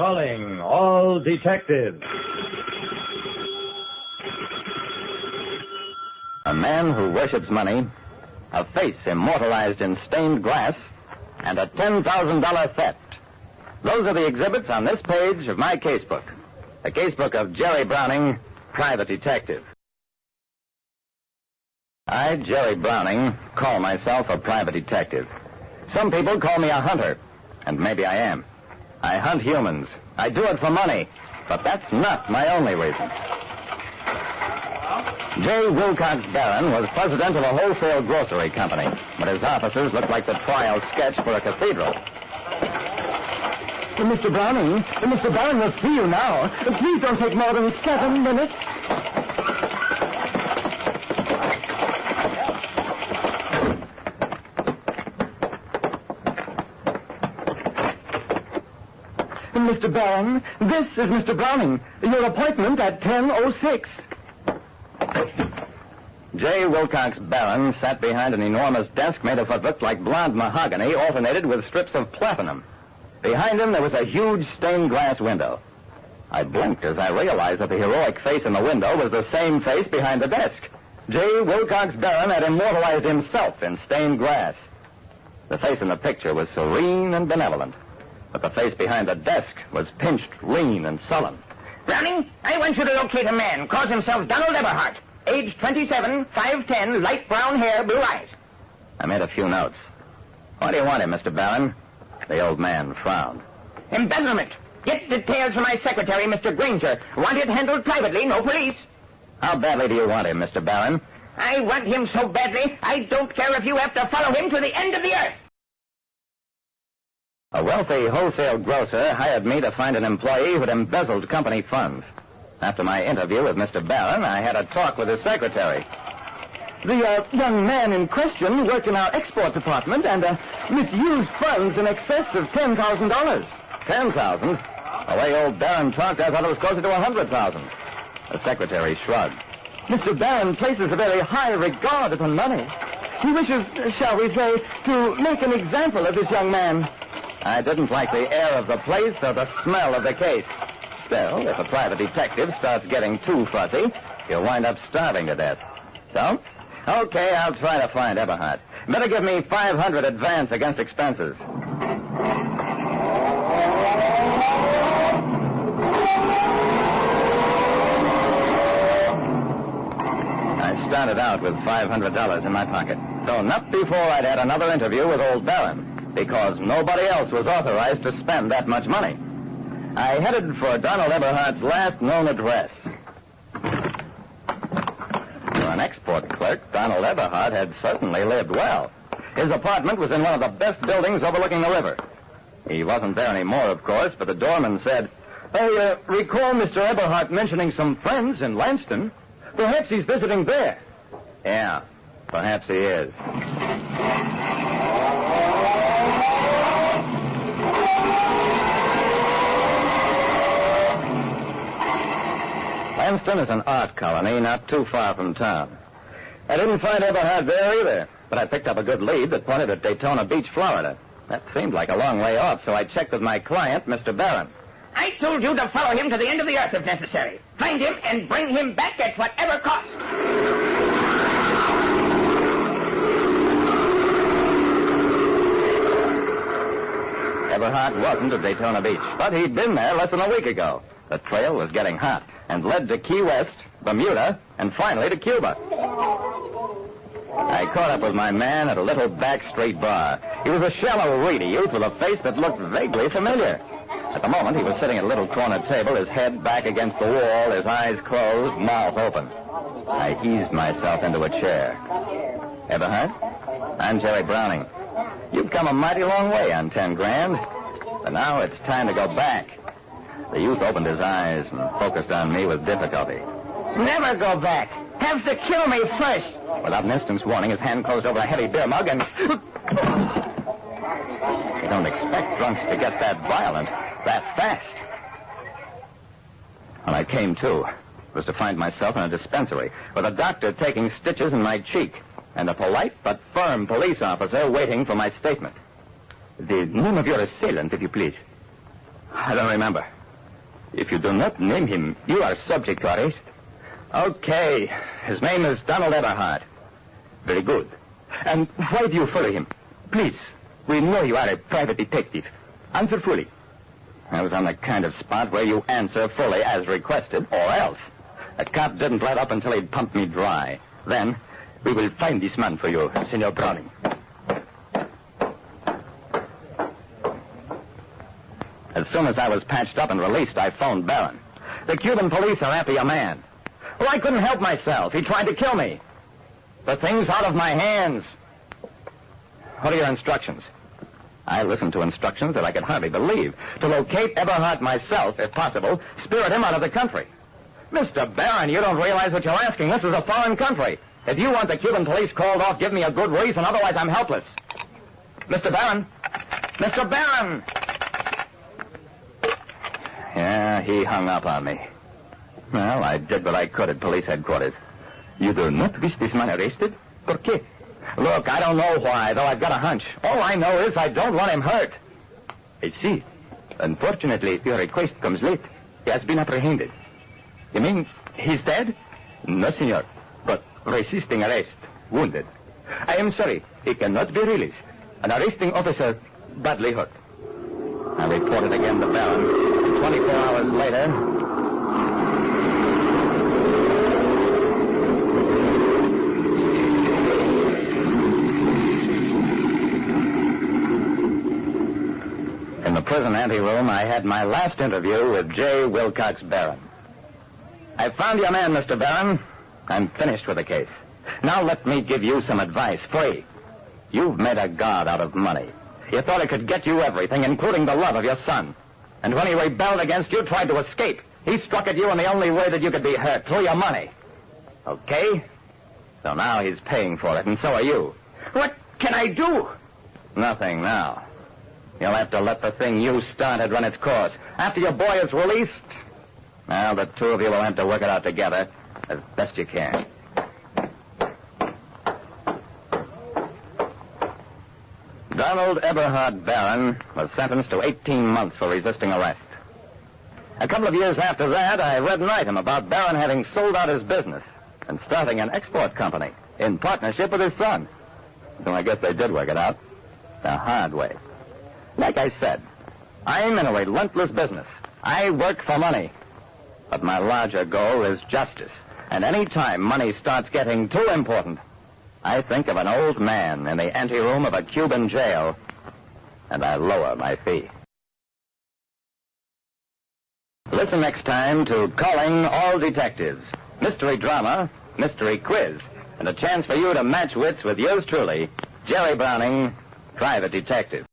Calling all detectives. A man who worships money, a face immortalized in stained glass, and a $10,000 theft. Those are the exhibits on this page of my casebook. The casebook of Jerry Browning, private detective. I, Jerry Browning, call myself a private detective. Some people call me a hunter, and maybe I am. I hunt humans. I do it for money, but that's not my only reason. J. Wilcox Barron was president of a wholesale grocery company, but his offices looked like the trial sketch for a cathedral. Mr. Browning, Mr. Barron will see you now. Please don't take more than 7 minutes. Mr. Barron, this is Mr. Browning. Your appointment at 10:06. J. Wilcox Barron sat behind an enormous desk made of what looked like blonde mahogany alternated with strips of platinum. Behind him, there was a huge stained glass window. I blinked as I realized that the heroic face in the window was the same face behind the desk. J. Wilcox Barron had immortalized himself in stained glass. The face in the picture was serene and benevolent, but the face behind the desk was pinched, lean, and sullen. Browning, I want you to locate a man. Calls himself Donald Eberhardt. Age 27, 5'10", light brown hair, blue eyes. I made a few notes. Why do you want him, Mr. Barron? The old man frowned. Embezzlement. Get details from my secretary, Mr. Granger. Want it handled privately, no police. How badly do you want him, Mr. Barron? I want him so badly, I don't care if you have to follow him to the end of the earth. A wealthy wholesale grocer hired me to find an employee who'd embezzled company funds. After my interview with Mr. Barron, I had a talk with his secretary. The young man in question worked in our export department and misused funds in excess of $10,000. $10,000? The way old Barron talked, I thought it was closer to $100,000. The secretary shrugged. Mr. Barron places a very high regard upon money. He wishes, shall we say, to make an example of this young man. I didn't like the air of the place or the smell of the case. Still, if a private detective starts getting too fussy, he'll wind up starving to death. So? Okay, I'll try to find Eberhardt. Better give me $500 advance against expenses. I started out with $500 in my pocket, so not before I'd had another interview with old Barron, because nobody else was authorized to spend that much money. I headed for Donald Eberhardt's last known address. For an export clerk, Donald Eberhardt had certainly lived well. His apartment was in one of the best buildings overlooking the river. He wasn't there anymore, of course, but the doorman said, I recall Mr. Eberhardt mentioning some friends in Lanston. Perhaps he's visiting there. Yeah, perhaps he is. Lanston is an art colony not too far from town. I didn't find Eberhardt there either, but I picked up a good lead that pointed at Daytona Beach, Florida. That seemed like a long way off, so I checked with my client, Mr. Barron. I told you to follow him to the end of the earth if necessary. Find him and bring him back at whatever cost. Eberhardt wasn't at Daytona Beach, but he'd been there less than a week ago. The trail was getting hot and led to Key West, Bermuda, and finally to Cuba. I caught up with my man at a little back street bar. He was a shallow, reedy youth with a face that looked vaguely familiar. At the moment, he was sitting at a little corner table, his head back against the wall, his eyes closed, mouth open. I eased myself into a chair. Eberhardt? I'm Jerry Browning. You've come a mighty long way on 10 grand, but now it's time to go back. The youth opened his eyes and focused on me with difficulty. Never go back. Have to kill me first. Without an instant's warning, his hand closed over a heavy beer mug and... You don't expect drunks to get that violent, that fast. When I came to, it was to find myself in a dispensary with a doctor taking stitches in my cheek and a polite but firm police officer waiting for my statement. The name of your assailant, if you please. I don't remember. If you do not name him, you are subject to arrest. Okay. His name is Donald Eberhard. Very good. And why do you follow him? Please. We know you are a private detective. Answer fully. I was on the kind of spot where you answer fully as requested, or else. The cop didn't let up until he'd pumped me dry. Then, we will find this man for you, Senor Browning. As soon as I was patched up and released, I phoned Barron. The Cuban police are after your man. Well, I couldn't help myself. He tried to kill me. The thing's out of my hands. What are your instructions? I listened to instructions that I could hardly believe. To locate Eberhard myself, if possible, spirit him out of the country. Mr. Barron, you don't realize what you're asking. This is a foreign country. If you want the Cuban police called off, give me a good reason. Otherwise, I'm helpless. Mr. Barron! Mr. Barron! Yeah, he hung up on me. Well, I did what I could at police headquarters. You do not wish this man arrested? ¿Por qué? Look, I don't know why, though I've got a hunch. All I know is I don't want him hurt. I see. Unfortunately, your request comes late. He has been apprehended. You mean he's dead? No, senor. But resisting arrest. Wounded. I am sorry. He cannot be released. An arresting officer badly hurt. I reported again to Barron. 24 hours later... In the prison anteroom, I had my last interview with J. Wilcox Barron. I found your man, Mr. Barron. I'm finished with the case. Now let me give you some advice, free. You've made a god out of money. You thought it could get you everything, including the love of your son. And when he rebelled against you, tried to escape, he struck at you in the only way that you could be hurt, through your money. Okay? So now he's paying for it, and so are you. What can I do? Nothing now. You'll have to let the thing you started run its course. After your boy is released, well, the two of you will have to work it out together as best you can. Donald Eberhard Barron was sentenced to 18 months for resisting arrest. A couple of years after that, I read an item about Barron having sold out his business and starting an export company in partnership with his son. So I guess they did work it out the hard way. Like I said, I'm in a relentless business. I work for money. But my larger goal is justice. And any time money starts getting too important, I think of an old man in the anteroom of a Cuban jail, and I lower my fee. Listen next time to Calling All Detectives, mystery drama, mystery quiz, and a chance for you to match wits with yours truly, Jerry Browning, private detective.